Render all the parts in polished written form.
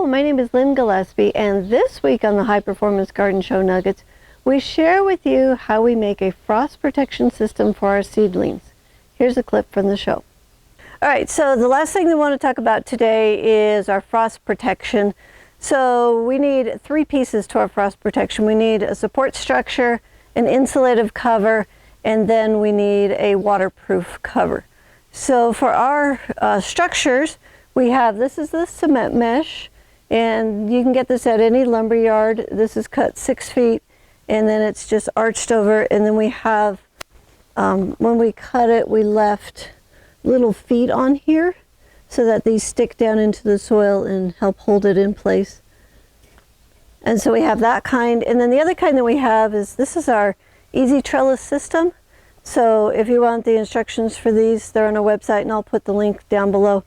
Hello, my name is Lynn Gillespie, and this week on the High Performance Garden Show Nuggets, we share with you how we make a frost protection system for our seedlings. Here's a clip from the show. All right, so the last thing we want to talk about today is our frost protection. So we need three pieces to our frost protection. We need a support structure, an insulative cover, and then we need a waterproof cover. So for our structures, we have, this is the cement mesh, and you can get this at any lumber yard. This is cut 6 feet, and then it's just arched over, and then we have, when we cut it, we left little feet on here so that these stick down into the soil and help hold it in place. And so we have that kind, and then the other kind that we have is, this is our easy trellis system. So if you want the instructions for these, they're on our website, and I'll put the link down below.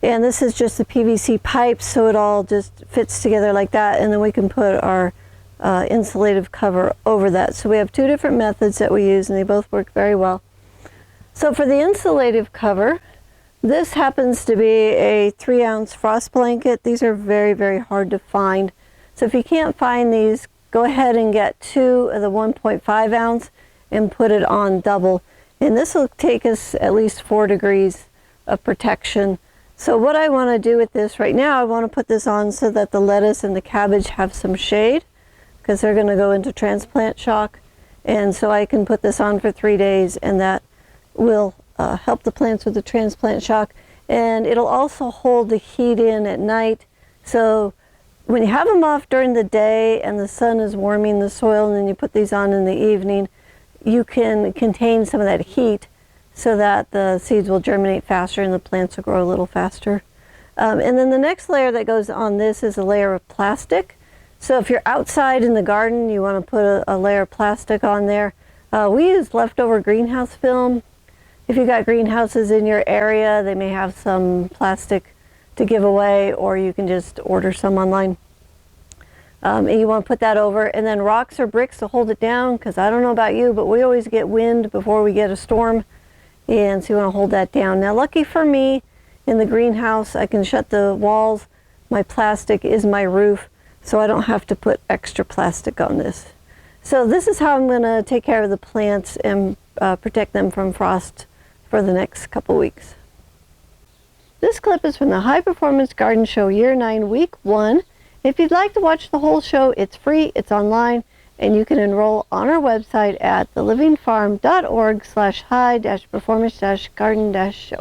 And this is just the PVC pipes, so it all just fits together like that, and then we can put our insulative cover over that. So we have two different methods that we use, and they both work very well. So for the insulative cover, this happens to be a 3-ounce frost blanket. These are very, very hard to find. So if you can't find these, go ahead and get 2 of the 1.5 ounce and put it on double. And this will take us at least 4 degrees of protection. So what I want to do with this right now, I want to put this on so that the lettuce and the cabbage have some shade, because they're going to go into transplant shock. And so I can put this on for 3 days, and that will help the plants with the transplant shock. And it'll also hold the heat in at night. So when you have them off during the day and the sun is warming the soil, and then you put these on in the evening, you can contain some of that heat so that the seeds will germinate faster and the plants will grow a little faster. And then the next layer that goes on this is a layer of plastic. So if you're outside in the garden, you want to put a layer of plastic on there. We use leftover greenhouse film. If you've got greenhouses in your area, they may have some plastic to give away, or you can just order some online. And you want to put that over, and then rocks or bricks to hold it down, because I don't know about you, but we always get wind before we get a storm. And so you want to hold that down. Now, lucky for me, in the greenhouse, I can shut the walls. My plastic is my roof, so I don't have to put extra plastic on this. So this is how I'm going to take care of the plants and protect them from frost for the next couple weeks. This clip is from the High Performance Garden Show Year 9, Week 1. If you'd like to watch the whole show, it's free, it's online, and you can enroll on our website at thelivingfarm.org/high-performance-garden-show.